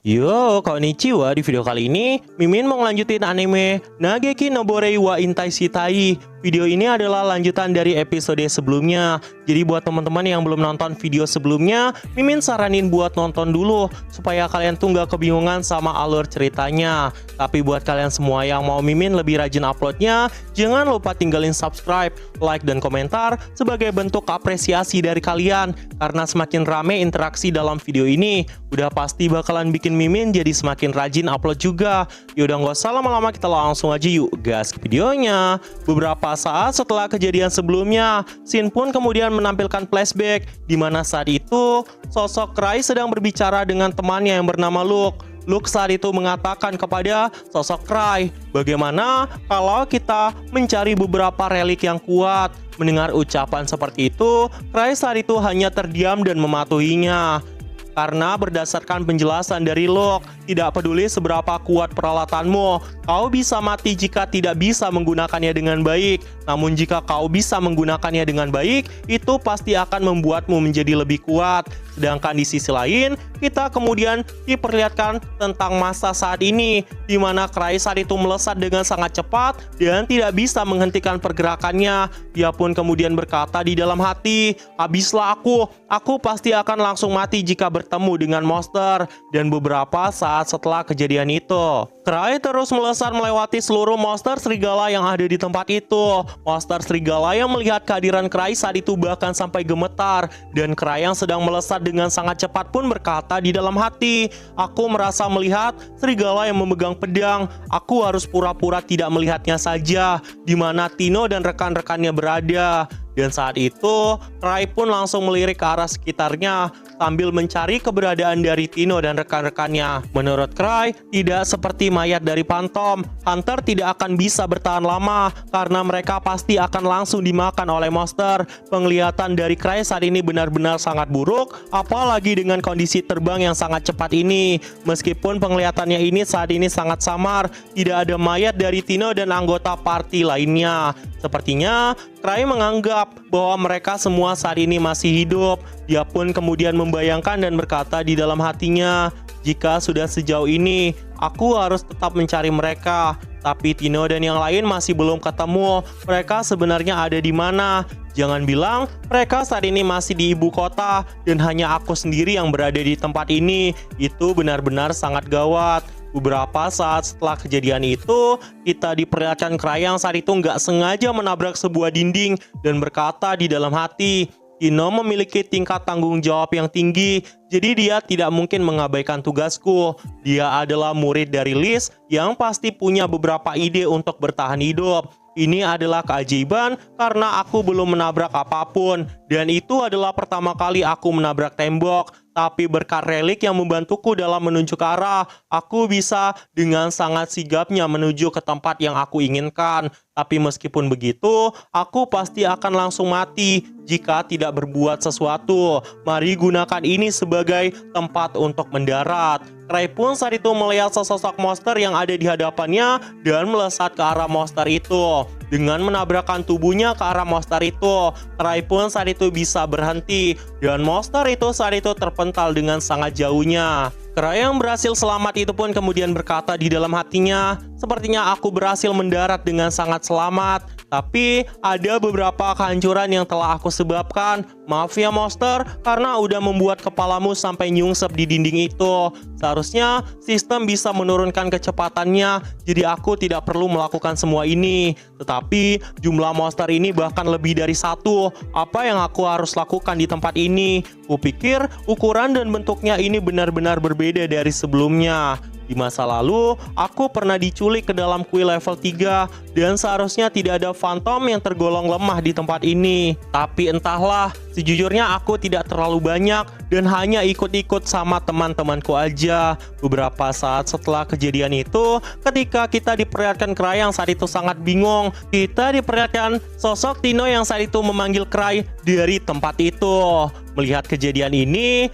Yo, konnichiwa. Di video kali ini, Mimin mau ngelanjutin anime Nageki no Borei wa Intai Shitai. Video ini adalah lanjutan dari episode sebelumnya. Jadi buat teman-teman yang belum nonton video sebelumnya, Mimin saranin buat nonton dulu supaya kalian tuh nggak kebingungan sama alur ceritanya. Tapi buat kalian semua yang mau Mimin lebih rajin uploadnya, jangan lupa tinggalin subscribe, like, dan komentar sebagai bentuk apresiasi dari kalian. Karena semakin rame interaksi dalam video ini, udah pasti bakalan bikin Mimin jadi semakin rajin upload juga. Yaudah nggak usah lama-lama, kita langsung aja yuk gas ke videonya. Beberapa saat setelah kejadian sebelumnya, Shin pun kemudian menampilkan flashback di mana saat itu sosok Rai sedang berbicara dengan temannya yang bernama Luke. Luke saat itu mengatakan kepada sosok Rai, bagaimana kalau kita mencari beberapa relik yang kuat. Mendengar ucapan seperti itu, Rai saat itu hanya terdiam dan mematuhinya. Karena berdasarkan penjelasan dari Luke, tidak peduli seberapa kuat peralatanmu, kau bisa mati jika tidak bisa menggunakannya dengan baik. Namun jika kau bisa menggunakannya dengan baik, itu pasti akan membuatmu menjadi lebih kuat. Sedangkan di sisi lain, kita kemudian diperlihatkan tentang masa saat ini, di mana Rai saat itu melesat dengan sangat cepat dan tidak bisa menghentikan pergerakannya. Dia pun kemudian berkata di dalam hati, habislah aku pasti akan langsung mati jika bertemu dengan monster. Dan beberapa saat setelah kejadian itu, Rai terus melesat melewati seluruh monster serigala yang ada di tempat itu. Monster serigala yang melihat kehadiran Rai saat itu bahkan sampai gemetar, dan Rai yang sedang melesat dengan sangat cepat pun berkata di dalam hati, aku merasa melihat serigala yang memegang pedang. Aku harus pura-pura tidak melihatnya saja, di mana Tino dan rekan-rekannya berada. Dan saat itu, Rai pun langsung melirik ke arah sekitarnya sambil mencari keberadaan dari Tino dan rekan-rekannya. Menurut Rai, tidak seperti mayat dari Phantom, Hunter tidak akan bisa bertahan lama karena mereka pasti akan langsung dimakan oleh monster. Penglihatan dari Rai saat ini benar-benar sangat buruk, apalagi dengan kondisi terbang yang sangat cepat ini. Meskipun penglihatannya ini saat ini sangat samar, tidak ada mayat dari Tino dan anggota party lainnya. Sepertinya Rai menganggap bahwa mereka semua saat ini masih hidup. Dia pun kemudian membayangkan dan berkata di dalam hatinya, jika sudah sejauh ini, aku harus tetap mencari mereka. Tapi Tino dan yang lain masih belum ketemu. Mereka sebenarnya ada di mana? Jangan bilang mereka saat ini masih di ibu kota dan hanya aku sendiri yang berada di tempat ini. Itu benar-benar sangat gawat. Beberapa saat setelah kejadian itu, kita diperlihatkan Rai yang saat itu nggak sengaja menabrak sebuah dinding dan berkata di dalam hati, Tino memiliki tingkat tanggung jawab yang tinggi, jadi dia tidak mungkin mengabaikan tugasku. Dia adalah murid dari Liz yang pasti punya beberapa ide untuk bertahan hidup. Ini adalah keajaiban karena aku belum menabrak apapun, dan itu adalah pertama kali aku menabrak tembok. Tapi berkat relik yang membantuku dalam menunjuk arah, aku bisa dengan sangat sigapnya menuju ke tempat yang aku inginkan. Tapi meskipun begitu, aku pasti akan langsung mati jika tidak berbuat sesuatu. Mari gunakan ini sebagai tempat untuk mendarat. Rai pun saat itu melihat sesosok monster yang ada di hadapannya dan melesat ke arah monster itu. Dengan menabrakkan tubuhnya ke arah monster itu, Rai pun saat itu bisa berhenti dan monster itu saat itu terpental dengan sangat jauhnya. Rai yang berhasil selamat itu pun kemudian berkata di dalam hatinya, sepertinya aku berhasil mendarat dengan sangat selamat. Tapi ada beberapa kehancuran yang telah aku sebabkan. Maaf ya monster, karena udah membuat kepalamu sampai nyungsep di dinding itu. Seharusnya sistem bisa menurunkan kecepatannya, jadi aku tidak perlu melakukan semua ini. Tetapi jumlah monster ini bahkan lebih dari satu. Apa yang aku harus lakukan di tempat ini? Kupikir ukuran dan bentuknya ini benar-benar berbeda dari sebelumnya. Di masa lalu, aku pernah diculik ke dalam kuil level 3 dan seharusnya tidak ada Phantom yang tergolong lemah di tempat ini. Tapi entahlah, sejujurnya aku tidak terlalu banyak dan hanya ikut-ikut sama teman-temanku aja. Beberapa saat setelah kejadian itu, ketika kita diperlihatkan Rai yang saat itu sangat bingung, kita diperlihatkan sosok Tino yang saat itu memanggil Rai dari tempat itu. Melihat kejadian ini,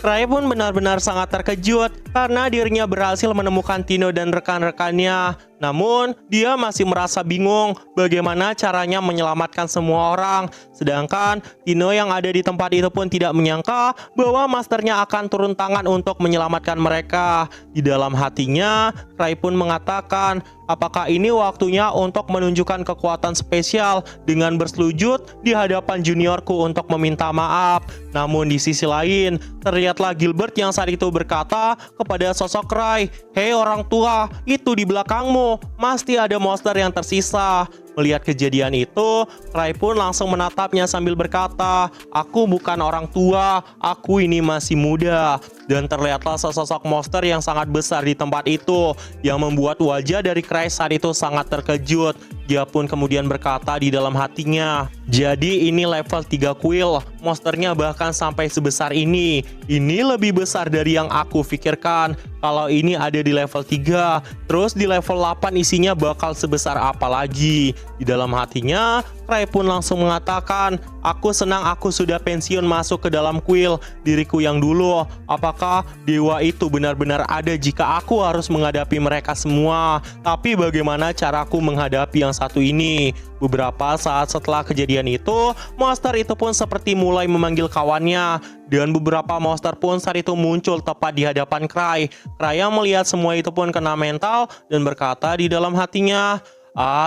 Rai pun benar-benar sangat terkejut karena dirinya berhasil menemukan Tino dan rekan-rekannya. Namun, dia masih merasa bingung bagaimana caranya menyelamatkan semua orang. Sedangkan Tino yang ada di tempat itu pun tidak menyangka bahwa masternya akan turun tangan untuk menyelamatkan mereka. Di dalam hatinya, Cry pun mengatakan, apakah ini waktunya untuk menunjukkan kekuatan spesial dengan berselujut di hadapan juniorku untuk meminta maaf. Namun di sisi lain, terlihatlah Gilbert yang saat itu berkata kepada sosok Cry, "Hei orang tua, itu di belakangmu, pasti ada monster yang tersisa." Melihat kejadian itu, Cry pun langsung menatapnya sambil berkata, "Aku bukan orang tua, aku ini masih muda." Dan terlihatlah sesosok monster yang sangat besar di tempat itu, yang membuat wajah dari Cry saat itu sangat terkejut. Dia pun kemudian berkata di dalam hatinya, "Jadi ini level 3 kuil, monsternya bahkan sampai sebesar ini. Ini lebih besar dari yang aku pikirkan. Kalau ini ada di level 3, terus di level 8 isinya bakal sebesar apa lagi?" Di dalam hatinya, Cry pun langsung mengatakan, "Aku senang aku sudah pensiun masuk ke dalam kuil diriku yang dulu. Apakah dewa itu benar-benar ada jika aku harus menghadapi mereka semua? Tapi bagaimana caraku menghadapi yang satu ini?" Beberapa saat setelah kejadian itu, monster itu pun seperti mulai memanggil kawannya. Dan beberapa monster pun saat itu muncul tepat di hadapan Cry. Cry yang melihat semua itu pun kena mental dan berkata di dalam hatinya,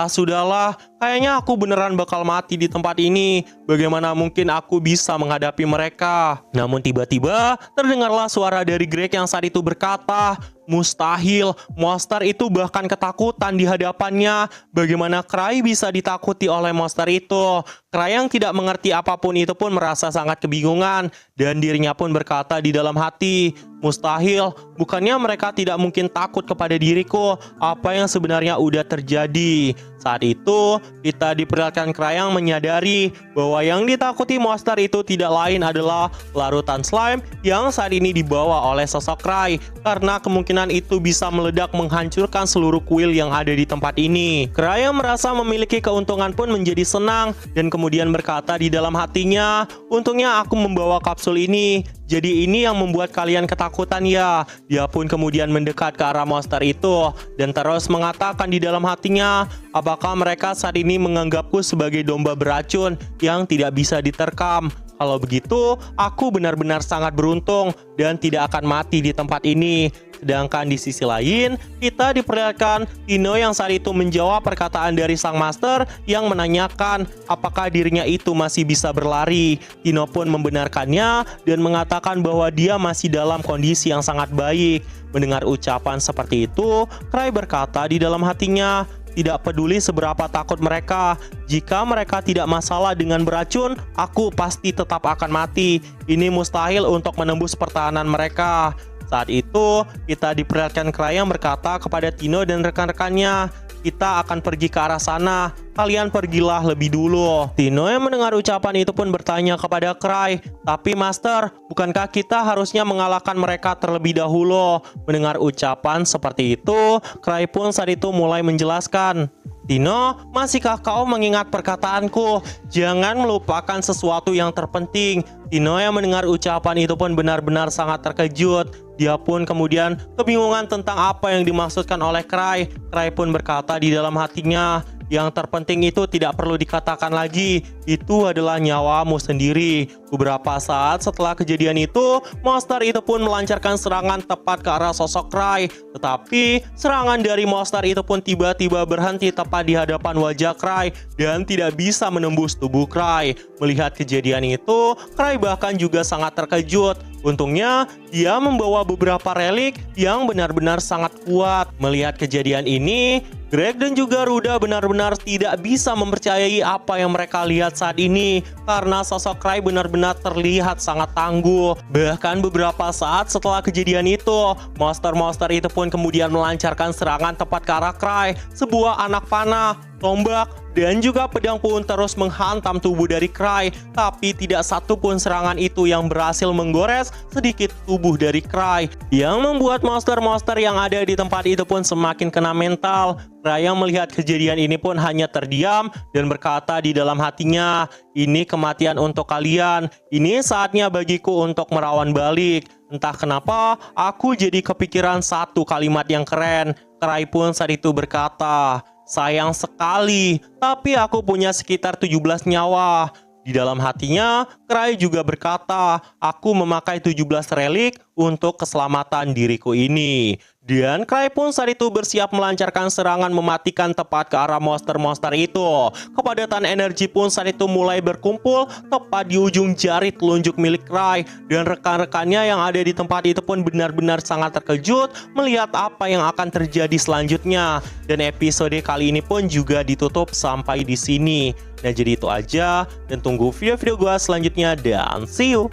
sudahlah, kayaknya aku beneran bakal mati di tempat ini. Bagaimana mungkin aku bisa menghadapi mereka?" Namun tiba-tiba terdengarlah suara dari Greg yang saat itu berkata, "Mustahil, monster itu bahkan ketakutan di hadapannya. Bagaimana Cry bisa ditakuti oleh monster itu?" Cry yang tidak mengerti apapun itu pun merasa sangat kebingungan. Dan dirinya pun berkata di dalam hati, "Mustahil, bukannya mereka tidak mungkin takut kepada diriku? Apa yang sebenarnya udah terjadi?" Saat itu, kita diperlihatkan Cry yang menyadari bahwa yang ditakuti monster itu tidak lain adalah larutan slime yang saat ini dibawa oleh sosok Cry, karena kemungkinan itu bisa meledak menghancurkan seluruh kuil yang ada di tempat ini. Cry yang merasa memiliki keuntungan pun menjadi senang dan kemudian berkata di dalam hatinya, "Untungnya aku membawa kapsul ini. Jadi ini yang membuat kalian ketakutan ya." Dia pun kemudian mendekat ke arah monster itu dan terus mengatakan di dalam hatinya, "Apakah mereka saat ini menganggapku sebagai domba beracun yang tidak bisa diterkam? Kalau begitu, aku benar-benar sangat beruntung dan tidak akan mati di tempat ini." Sedangkan di sisi lain, kita diperlihatkan Tino yang saat itu menjawab perkataan dari sang master yang menanyakan apakah dirinya itu masih bisa berlari. Tino pun membenarkannya dan mengatakan bahwa dia masih dalam kondisi yang sangat baik. Mendengar ucapan seperti itu, Cry berkata di dalam hatinya, "Tidak peduli seberapa takut mereka, jika mereka tidak masalah dengan beracun, aku pasti tetap akan mati. Ini mustahil untuk menembus pertahanan mereka." Saat itu, kita diperlihatkan Cry yang berkata kepada Tino dan rekan-rekannya, "Kita akan pergi ke arah sana, kalian pergilah lebih dulu." Tino yang mendengar ucapan itu pun bertanya kepada Cry, "Tapi Master, bukankah kita harusnya mengalahkan mereka terlebih dahulu?" Mendengar ucapan seperti itu, Cry pun saat itu mulai menjelaskan, "Tino, masihkah kau mengingat perkataanku? Jangan melupakan sesuatu yang terpenting." Tino yang mendengar ucapan itu pun benar-benar sangat terkejut. Dia pun kemudian kebingungan tentang apa yang dimaksudkan oleh Cry. Cry pun berkata di dalam hatinya, "Yang terpenting itu tidak perlu dikatakan lagi, itu adalah nyawamu sendiri." Beberapa saat setelah kejadian itu, monster itu pun melancarkan serangan tepat ke arah sosok Cry. Tetapi serangan dari monster itu pun tiba-tiba berhenti tepat di hadapan wajah Cry dan tidak bisa menembus tubuh Cry. Melihat kejadian itu, Cry bahkan juga sangat terkejut. Untungnya, dia membawa beberapa relik yang benar-benar sangat kuat. Melihat kejadian ini, Greg dan juga Ruda benar-benar tidak bisa mempercayai apa yang mereka lihat saat ini, karena sosok Cry benar-benar terlihat sangat tangguh. Bahkan beberapa saat setelah kejadian itu, monster-monster itu pun kemudian melancarkan serangan tepat ke arah Cry. Sebuah anak panah, tombak, dan juga pedang pun terus menghantam tubuh dari Cry, tapi tidak satu pun serangan itu yang berhasil menggores sedikit tubuh dari Cry, yang membuat monster-monster yang ada di tempat itu pun semakin kena mental. Cry yang melihat kejadian ini pun hanya terdiam dan berkata di dalam hatinya, "Ini kematian untuk kalian, ini saatnya bagiku untuk merawan balik." Entah kenapa, aku jadi kepikiran satu kalimat yang keren. Cry pun saat itu berkata, "Sayang sekali, tapi aku punya sekitar 17 nyawa." Di dalam hatinya, Cry juga berkata, "Aku memakai 17 relik untuk keselamatan diriku ini." Dan Cry pun saat itu bersiap melancarkan serangan mematikan tepat ke arah monster-monster itu. Kepadatan energi pun saat itu mulai berkumpul tepat di ujung jari telunjuk milik Cry. Dan rekan-rekannya yang ada di tempat itu pun benar-benar sangat terkejut melihat apa yang akan terjadi selanjutnya. Dan episode kali ini pun juga ditutup sampai di sini. Nah, jadi itu aja, dan tunggu video-video gue selanjutnya, dan see you!